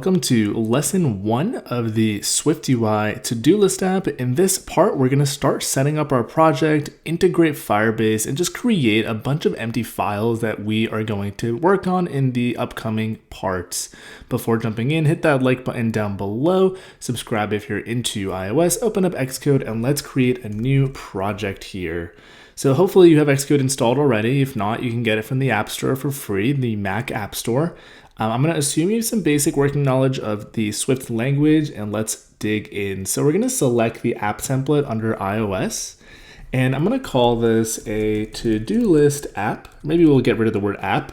welcome to lesson 1 of the SwiftUI to-do list app. In this part, we're going to start setting up our project, integrate Firebase, and just create a bunch of empty files that we are going to work on in the upcoming parts. Before jumping in, hit that like button down below, subscribe if you're into iOS, open up Xcode, and let's create a new project here. So hopefully you have Xcode installed already. If not, you can get it from the App Store for free, the Mac App Store. I'm going to assume you have some basic working knowledge of the Swift language, and let's dig in. So we're going to select the app template under iOS, and I'm going to call this a to-do list app. Maybe we'll get rid of the word app.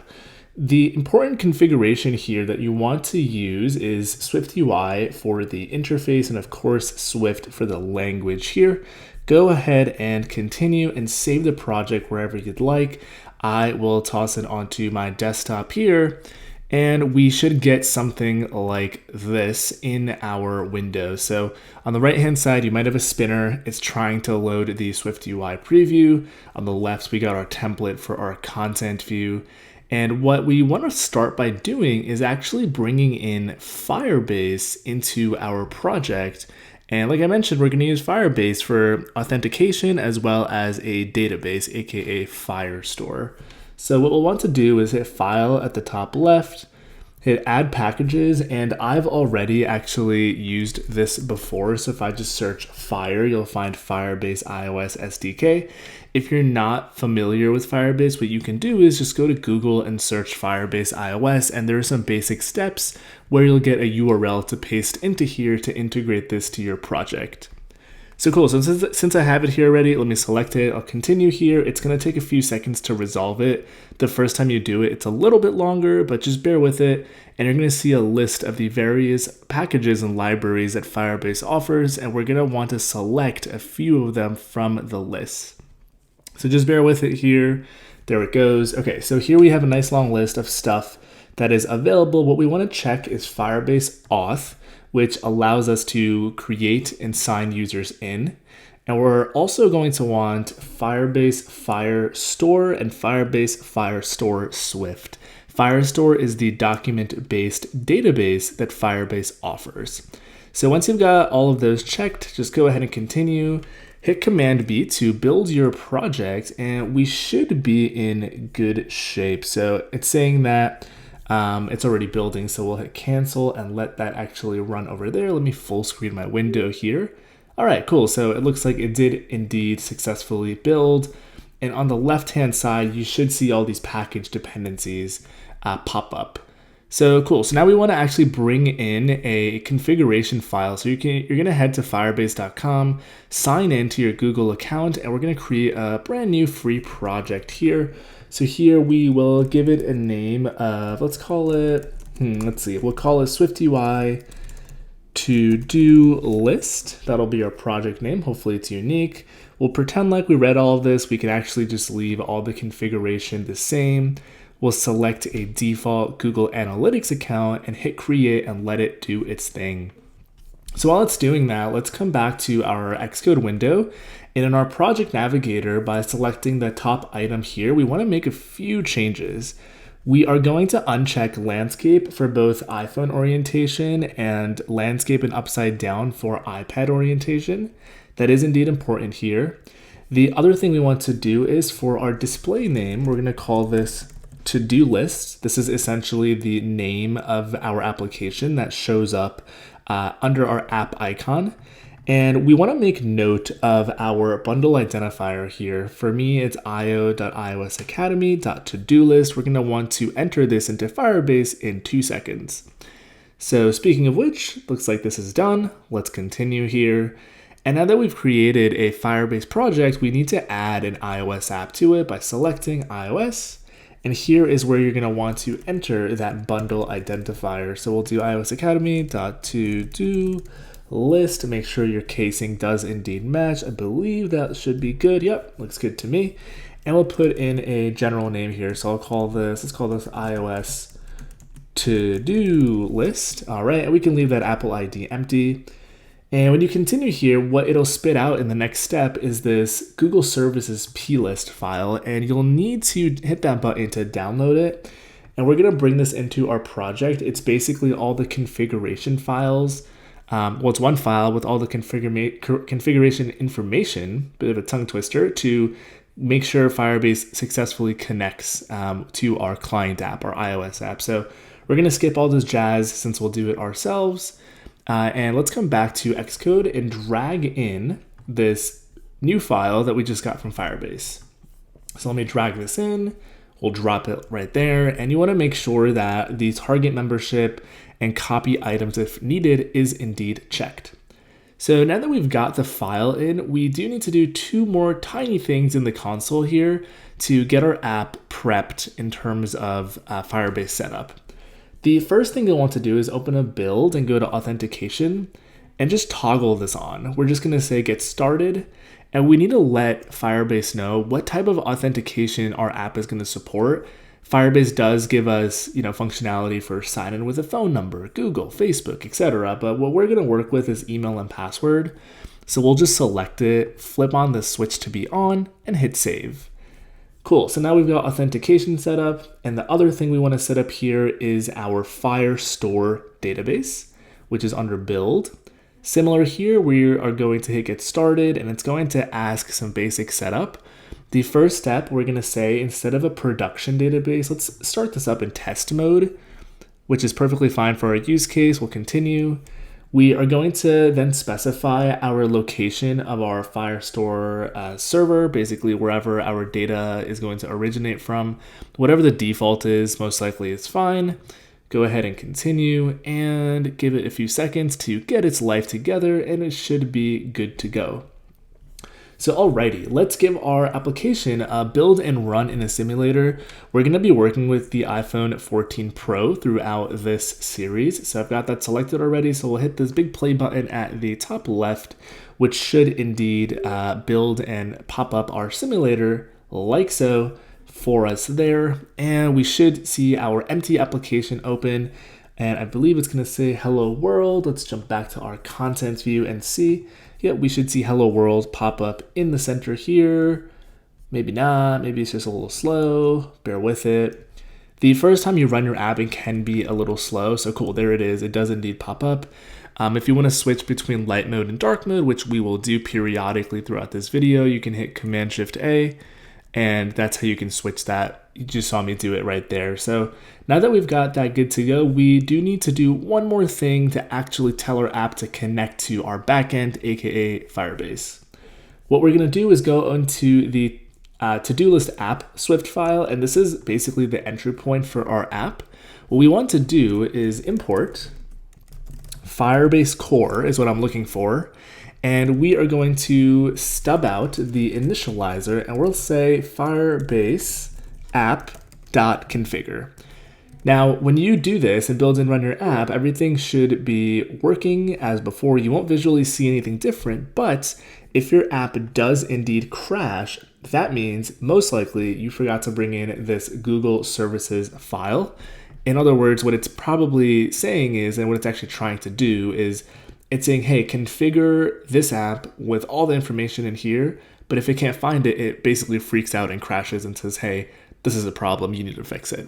The important configuration here that you want to use is SwiftUI for the interface, and of course Swift for the language here. Go ahead and continue and save the project wherever you'd like. I will toss it onto my desktop here, and we should get something like this in our window. So on the right hand side, you might have a spinner. It's trying to load the SwiftUI preview. On the left, we got our template for our content view. And what we want to start by doing is actually bringing in Firebase into our project. And like I mentioned, we're going to use Firebase for authentication as well as a database, aka Firestore. So what we'll want to do is hit File at the top left, hit Add Packages, and I've already actually used this before. So if I just search Fire, you'll find Firebase iOS SDK. If you're not familiar with Firebase, what you can do is just go to Google and search Firebase iOS, and there are some basic steps where you'll get a URL to paste into here to integrate this to your project. So cool, so since I have it here already, let me select it. I'll continue here. It's gonna take a few seconds to resolve it. The first time you do it, it's a little bit longer, but just bear with it. And you're gonna see a list of the various packages and libraries that Firebase offers, and we're gonna want to select a few of them from the list. So just bear with it here. There it goes. Okay, so here we have a nice long list of stuff that is available. What we wanna check is Firebase Auth, which allows us to create and sign users in. And we're also going to want Firebase Firestore and Firebase Firestore Swift. Firestore is the document-based database that Firebase offers. So once you've got all of those checked, just go ahead and continue. Hit Command B to build your project, and we should be in good shape. So it's saying that it's already building, so we'll hit cancel and let that actually run over there. Let me full screen my window here. All right, cool. So it looks like it did indeed successfully build. And on the left-hand side, you should see all these package dependencies pop up. So cool. So now we want to actually bring in a configuration file. So you're going to head to firebase.com, sign into your Google account, and we're going to create a brand new free project here. So here we will give it a name of, let's call it, we'll call it SwiftUI to-do list. That'll be our project name. Hopefully it's unique. We'll pretend like we read all of this. We can actually just leave all the configuration the same. We'll select a default Google Analytics account and hit create and let it do its thing. So while it's doing that, let's come back to our Xcode window. And in our project navigator, by selecting the top item here, we want to make a few changes. We are going to uncheck landscape for both iPhone orientation and landscape and upside down for iPad orientation. That is indeed important here. The other thing we want to do is for our display name, we're going to call this to-do list. This is essentially the name of our application that shows up under our app icon. And we want to make note of our bundle identifier here. For me, it's io.iosacademy.to-do list. We're going to want to enter this into Firebase in 2 seconds. So speaking of which, looks like this is done. Let's continue here. And now that we've created a Firebase project, we need to add an iOS app to it by selecting iOS. And here is where you're going to want to enter that bundle identifier. So we'll do iosacademy.to-do list to make sure your casing does indeed match. I believe that should be good. Yep, looks good to me. And we'll put in a general name here. So let's call this iOS to-do list. All right, and we can leave that Apple ID empty. And when you continue here, what it'll spit out in the next step is this Google Services plist file, and you'll need to hit that button to download it. And we're going to bring this into our project. It's basically all the configuration files. Well, it's one file with all the configuration information, bit of a tongue twister, to make sure Firebase successfully connects to our client app, our iOS app. So we're going to skip all this jazz since we'll do it ourselves. And let's come back to Xcode and drag in this new file that we just got from Firebase. So let me drag this in. We'll drop it right there. And you want to make sure that the target membership and copy items, if needed, is indeed checked. So now that we've got the file in, we do need to do two more tiny things in the console here to get our app prepped in terms of Firebase setup. The first thing you'll want to do is open a build and go to authentication and just toggle this on. We're just going to say get started, and we need to let Firebase know what type of authentication our app is going to support. Firebase does give us, functionality for sign in with a phone number, Google, Facebook, etc. But what we're going to work with is email and password. So we'll just select it, flip on the switch to be on, and hit save. Cool, so now we've got authentication set up, and the other thing we want to set up here is our Firestore database, which is under build. Similar here, we are going to hit get started, and it's going to ask some basic setup. The first step, we're going to say, instead of a production database, let's start this up in test mode, which is perfectly fine for our use case. We'll continue. We are going to then specify our location of our Firestore server, basically wherever our data is going to originate from. Whatever the default is, most likely is fine. Go ahead and continue and give it a few seconds to get its life together, and it should be good to go. So alrighty, let's give our application a build and run in a simulator. We're going to be working with the iPhone 14 Pro throughout this series. So I've got that selected already. So we'll hit this big play button at the top left, which should indeed build and pop up our simulator like so for us there. And we should see our empty application open. And I believe it's going to say hello world. Let's jump back to our contents view and see. Yeah, we should see hello world pop up in the center here. Maybe not, maybe it's just a little slow, bear with it. The first time you run your app, it can be a little slow. So cool, there it is. It does indeed pop up. If you want to switch between light mode and dark mode, which we will do periodically throughout this video, you can hit Command-Shift-A, and that's how you can switch that. You just saw me do it right there. So now that we've got that good to go, we do need to do one more thing to actually tell our app to connect to our backend, aka Firebase. What we're going to do is go into the to-do list app Swift file, and this is basically the entry point for our app. What we want to do is import Firebase core is what I'm looking for. And we are going to stub out the initializer, and we'll say Firebase app.configure. Now, when you do this and build and run your app, everything should be working as before. You won't visually see anything different, but if your app does indeed crash, that means most likely you forgot to bring in this Google services file. In other words, what it's probably saying is, and what it's actually trying to do is, it's saying, hey, configure this app with all the information in here, but if it can't find it, it basically freaks out and crashes and says, hey, this is a problem, you need to fix it.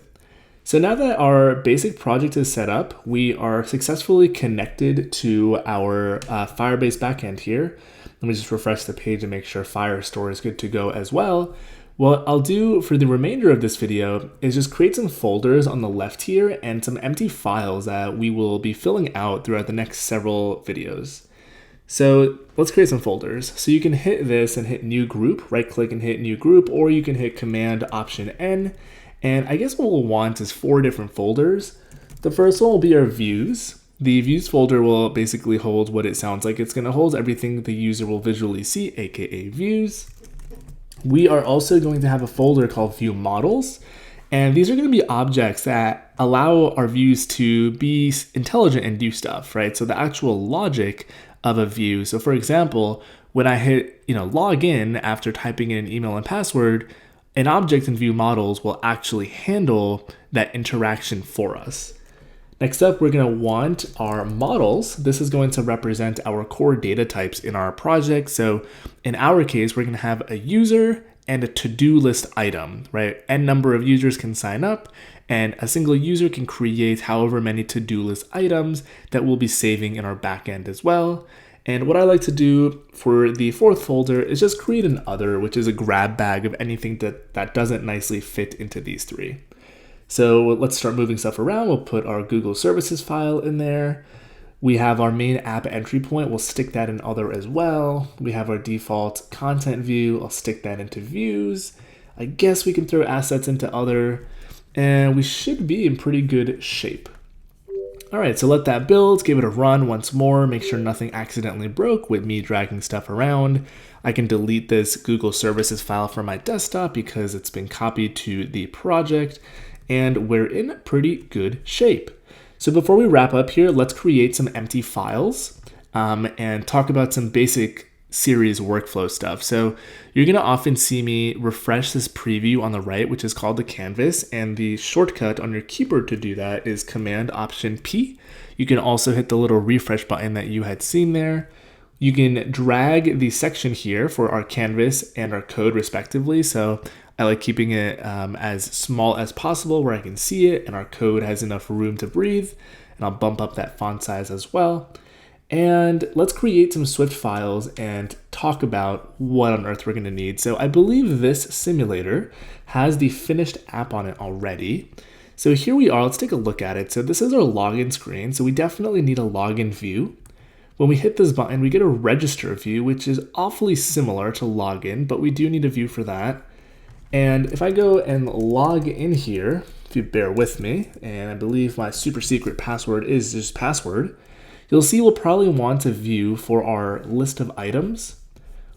So now that our basic project is set up, we are successfully connected to our Firebase backend here. Let me just refresh the page and make sure Firestore is good to go as well. What I'll do for the remainder of this video is just create some folders on the left here and some empty files that we will be filling out throughout the next several videos. So let's create some folders. So you can hit this and hit new group, right click and hit new group, or you can hit Command Option N. And I guess what we'll want is 4 different folders. The first one will be our views. The views folder will basically hold what it sounds like it's going to hold, everything the user will visually see, aka views. We are also going to have a folder called view models. And these are going to be objects that allow our views to be intelligent and do stuff, right? So the actual logic of a view. So for example, when I hit, log in after typing in an email and password, an object in view models will actually handle that interaction for us. Next up, we're going to want our models. This is going to represent our core data types in our project. So in our case, we're going to have a user and a to-do list item, right? N number of users can sign up, and a single user can create however many to-do list items that we'll be saving in our backend as well. And what I like to do for the fourth folder is just create an other, which is a grab bag of anything that doesn't nicely fit into these three. So let's start moving stuff around. We'll put our Google Services file in there. We have our main app entry point. We'll stick that in other as well. We have our default content view. I'll stick that into views. I guess we can throw assets into other, and we should be in pretty good shape. All right, so let that build, give it a run once more, make sure nothing accidentally broke with me dragging stuff around. I can delete this Google Services file from my desktop because it's been copied to the project, and we're in pretty good shape. So before we wrap up here, let's create some empty files and talk about some basic series workflow stuff. So you're going to often see me refresh this preview on the right, which is called the canvas, and the shortcut on your keyboard to do that is Command Option P. You can also hit the little refresh button that you had seen there. You can drag the section here for our canvas and our code respectively. So I like keeping it as small as possible where I can see it and our code has enough room to breathe. And I'll bump up that font size as well. And let's create some Swift files and talk about what on earth we're going to need. So I believe this simulator has the finished app on it already. So here we are. Let's take a look at it. So this is our login screen. So we definitely need a login view. When we hit this button, we get a register view, which is awfully similar to login, but we do need a view for that. And if I go and log in here, if you bear with me, and I believe my super secret password is just password, you'll see we'll probably want a view for our list of items.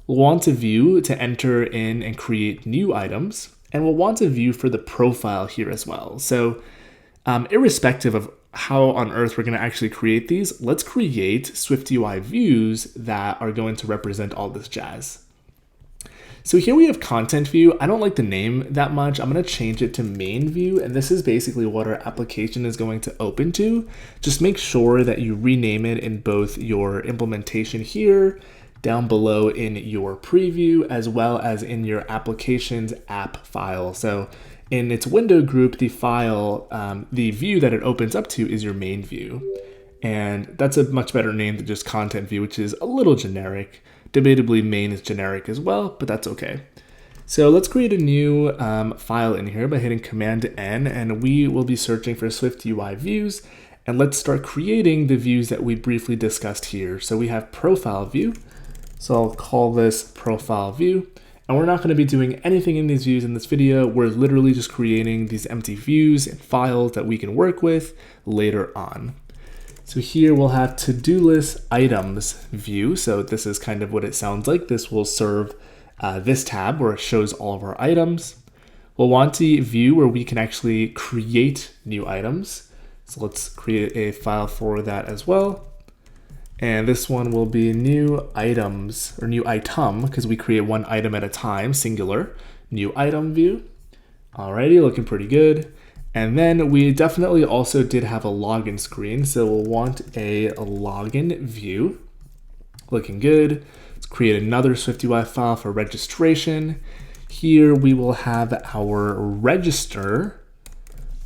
We'll want a view to enter in and create new items. And we'll want a view for the profile here as well. So irrespective of how on earth we're going to actually create these, let's create SwiftUI views that are going to represent all this jazz. So here we have content view. I don't like the name that much. I'm going to change it to main view. And this is basically what our application is going to open to. Just make sure that you rename it in both your implementation here, down below in your preview, as well as in your application's app file. So in its window group, the file, the view that it opens up to is your main view. And that's a much better name than just content view, which is a little generic. Debatably, main is generic as well, but that's okay. So let's create a new file in here by hitting Command N, and we will be searching for SwiftUI views. And let's start creating the views that we briefly discussed here. So we have profile view. So I'll call this profile view. And we're not going to be doing anything in these views in this video. We're literally just creating these empty views and files that we can work with later on. So here we'll have to-do list items view. So this is kind of what it sounds like. This will serve this tab where it shows all of our items. We'll want a view where we can actually create new items. So let's create a file for that as well. And this one will be new items or new item because we create one item at a time, singular, new item view. Alrighty, looking pretty good. And then we definitely also did have a login screen. So we'll want a login view. Looking good. Let's create another SwiftUI file for registration. Here we will have our register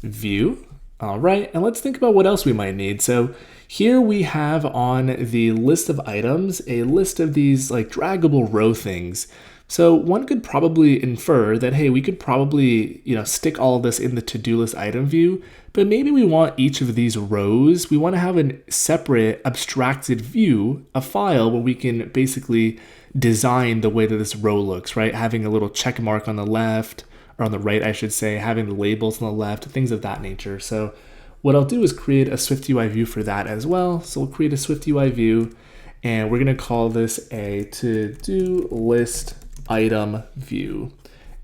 view. All right, and let's think about what else we might need. So here we have on the list of items, a list of these like draggable row things. So one could probably infer that, hey, we could probably, stick all of this in the to-do list item view, but maybe we want each of these rows, we want to have a separate abstracted view, a file where we can basically design the way that this row looks, right? Having a little check mark on the left, or on the right, I should say, having the labels on the left, things of that nature. So what I'll do is create a SwiftUI view for that as well. So we'll create a SwiftUI view, and we're going to call this a to-do list item view,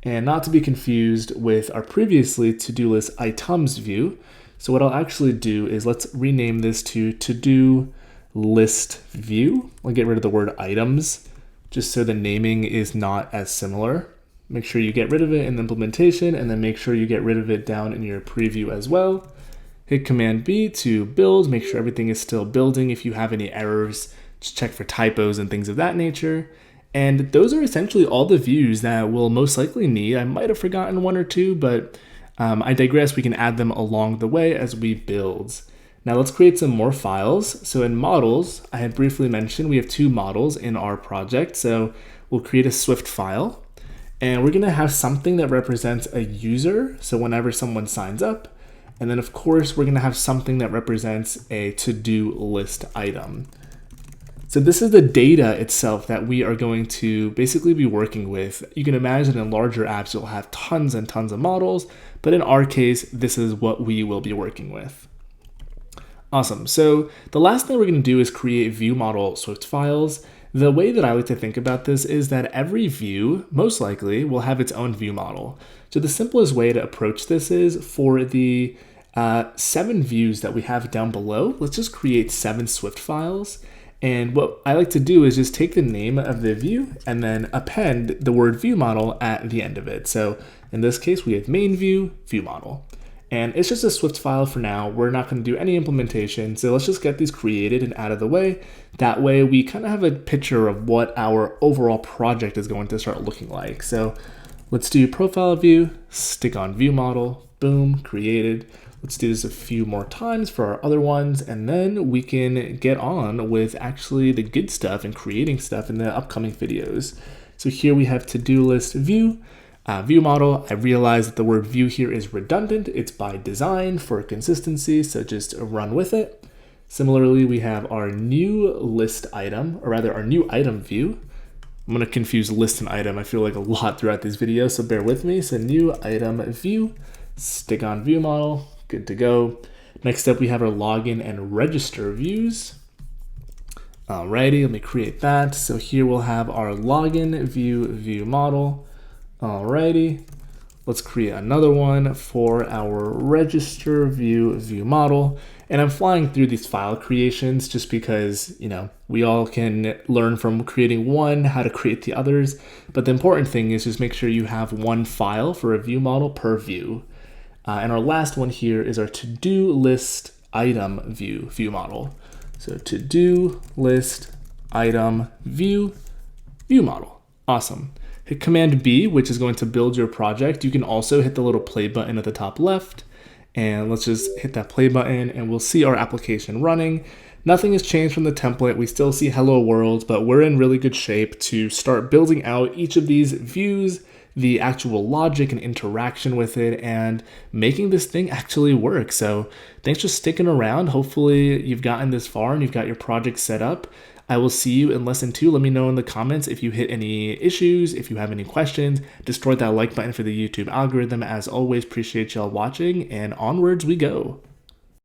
and not to be confused with our previously to-do list items view. So what I'll actually do is let's rename this to-do list view. I'll get rid of the word items just so the naming is not as similar. Make sure you get rid of it in the implementation, and then make sure you get rid of it down in your preview as well. Hit Command B to build, make sure everything is still building. If you have any errors, just check for typos and things of that nature. And those are essentially all the views that we'll most likely need. I might have forgotten one or two, but I digress, we can add them along the way as we build. Now let's create some more files. So in models, I had briefly mentioned we have 2 models in our project. So we'll create a Swift file, and we're gonna have something that represents a user. So whenever someone signs up, and then of course, we're gonna have something that represents a to-do list item. So this is the data itself that we are going to basically be working with. You can imagine in larger apps, you'll have tons and tons of models, but in our case, this is what we will be working with. Awesome. So the last thing we're going to do is create view model Swift files. The way that I like to think about this is that every view, most likely, will have its own view model. So the simplest way to approach this is for the 7 views that we have down below, let's just create 7 Swift files. And what I like to do is just take the name of the view and then append the word view model at the end of it. So in this case, we have main view, view model. And it's just a Swift file for now. We're not going to do any implementation. So let's just get these created and out of the way. That way we kind of have a picture of what our overall project is going to start looking like. So let's do profile view, stick on view model, boom, created. Let's do this a few more times for our other ones, and then we can get on with actually the good stuff and creating stuff in the upcoming videos. So here we have to-do list view, view model. I realize that the word view here is redundant. It's by design for consistency, so just run with it. Similarly, we have our new list item, or rather our new item view. I'm gonna confuse list and item. I feel like a lot throughout these videos, so bear with me. So new item view, stick on view model. Good to go. Next up, we have our login and register views. Alrighty, let me create that. So here we'll have our login view model. Alrighty, let's create another one for our register view model. And I'm flying through these file creations just because, you know, we all can learn from creating one how to create the others. But the important thing is just make sure you have one file for a view model per view. And our last one here is our to-do list item view model. So to-do list item view model. Awesome. Hit Command B, which is going to build your project. You can also hit the little play button at the top left. And let's just hit that play button and we'll see our application running. Nothing has changed from the template. We still see hello world, but we're in really good shape to start building out each of these views, the actual logic and interaction with it, and making this thing actually work. So thanks for sticking around. Hopefully you've gotten this far and you've got your project set up. I will see you in lesson 2. Let me know in the comments if you hit any issues, if you have any questions. Destroy that like button for the YouTube algorithm. As always, appreciate y'all watching, and onwards we go.